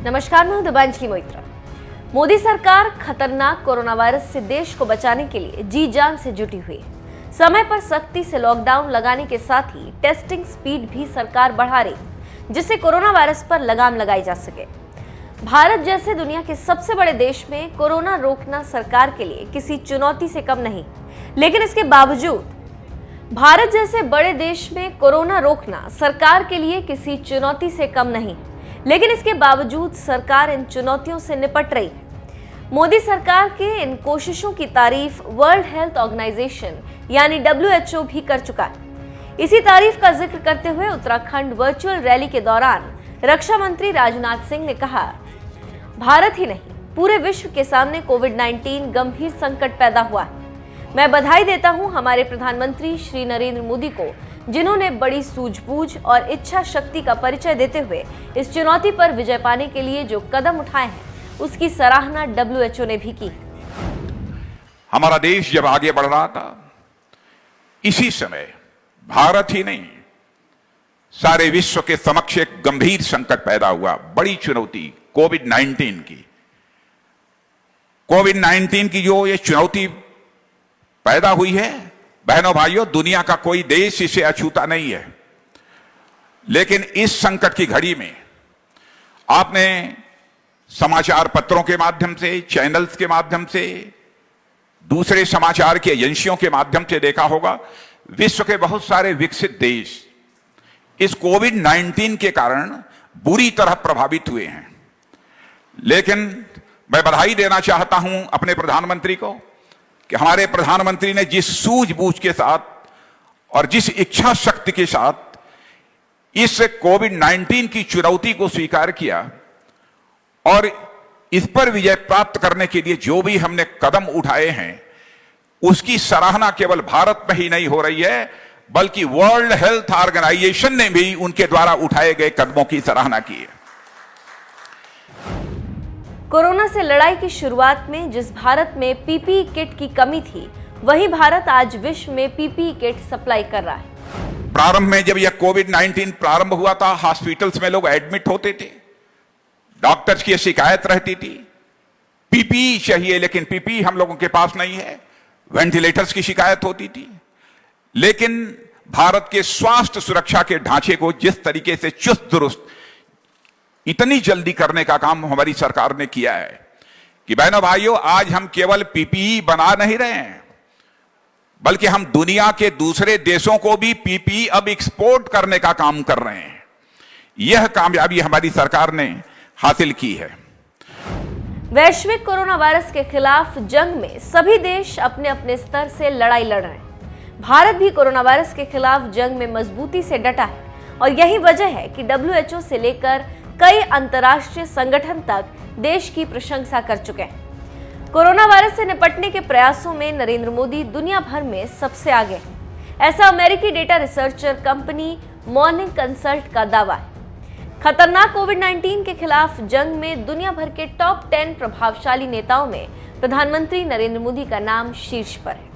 नमस्कार, मैं हूं दिव्यांजलि मोइत्रा। मोदी सरकार खतरनाक कोरोना वायरस से देश को बचाने के लिए जी जान से जुटी हुई है। समय पर सख्ती से लॉकडाउन लगाने के साथ ही टेस्टिंग स्पीड भी सरकार बढ़ा रही, जिससे कोरोना वायरस पर लगाम लगाई जा सके। भारत जैसे दुनिया के सबसे बड़े देश में कोरोना रोकना सरकार के लिए किसी चुनौती से कम नहीं, लेकिन इसके बावजूद भारत जैसे बड़े देश में कोरोना रोकना सरकार के लिए किसी चुनौती से कम नहीं, लेकिन इसके बावजूद सरकार इन चुनौतियों से निपट रही है। मोदी सरकार के इन कोशिशों की तारीफ वर्ल्ड हेल्थ ऑर्गेनाइजेशन यानी WHO भी कर चुका है। इसी तारीफ का जिक्र करते हुए उत्तराखंड वर्चुअल रैली के दौरान रक्षा मंत्री राजनाथ सिंह ने कहा, भारत ही नहीं पूरे विश्व के सामने कोविड-19 गंभीर संकट पैदा हुआ है। मैं बधाई देता हूं हमारे प्रधानमंत्री श्री नरेंद्र मोदी को, जिन्होंने बड़ी सूझबूझ और इच्छा शक्ति का परिचय देते हुए इस चुनौती पर विजय पाने के लिए जो कदम उठाए हैं, उसकी सराहना WHO ने भी की। हमारा देश जब आगे बढ़ रहा था, इसी समय भारत ही नहीं सारे विश्व के समक्ष एक गंभीर संकट पैदा हुआ, बड़ी चुनौती कोविड-19 की। कोविड-19 की जो ये चुनौती पैदा हुई है, बहनों भाइयों, दुनिया का कोई देश इसे अछूता नहीं है। लेकिन इस संकट की घड़ी में आपने समाचार पत्रों के माध्यम से, चैनल्स के माध्यम से, दूसरे समाचार की एजेंसियों के माध्यम से देखा होगा, विश्व के बहुत सारे विकसित देश इस कोविड-19 के कारण बुरी तरह प्रभावित हुए हैं। लेकिन मैं बधाई देना चाहता हूं अपने प्रधानमंत्री को कि हमारे प्रधानमंत्री ने जिस सूझबूझ के साथ और जिस इच्छा शक्ति के साथ इस कोविड-19 की चुनौती को स्वीकार किया और इस पर विजय प्राप्त करने के लिए जो भी हमने कदम उठाए हैं, उसकी सराहना केवल भारत में ही नहीं हो रही है, बल्कि वर्ल्ड हेल्थ ऑर्गेनाइजेशन ने भी उनके द्वारा उठाए गए कदमों की सराहना की है। कोरोना से लड़ाई की शुरुआत में जिस भारत में PPE किट की कमी थी, वही भारत आज विश्व में PPE किट सप्लाई कर रहा है। प्रारंभ में जब यह कोविड-19 प्रारंभ हुआ था, हॉस्पिटल्स में लोग एडमिट होते थे, डॉक्टर्स की शिकायत रहती थी, PPE चाहिए, लेकिन PPE हम लोगों के पास नहीं है। वेंटिलेटर्स की शिकायत होती थी। लेकिन भारत के स्वास्थ्य सुरक्षा के ढांचे को जिस तरीके से चुस्त दुरुस्त इतनी जल्दी करने का काम हमारी सरकार ने किया है कि बहनों भाइयों, आज हम केवल PPE बना नहीं रहे हैं, बल्कि हम दुनिया के दूसरे देशों को भी PPE अब एक्सपोर्ट करने का काम कर रहे हैं। यह कामयाबी हमारी सरकार ने हासिल की है। वैश्विक कोरोना वायरस के खिलाफ जंग में सभी देश अपने अपने स्तर से लड़ाई लड़ रहे हैं। भारत भी कोरोना वायरस के खिलाफ जंग में मजबूती से डटा है और यही वजह है कि WHO से लेकर कई अंतर्राष्ट्रीय संगठन तक देश की प्रशंसा कर चुके हैं। कोरोना वायरस से निपटने के प्रयासों में नरेंद्र मोदी दुनिया भर में सबसे आगे हैं। ऐसा अमेरिकी data researcher company morning consult का दावा है। खतरनाक कोविड-19 के खिलाफ जंग में दुनिया भर के टॉप 10 प्रभावशाली नेताओं में प्रधानमंत्री नरेंद्र मोदी का नाम शीर्ष पर है।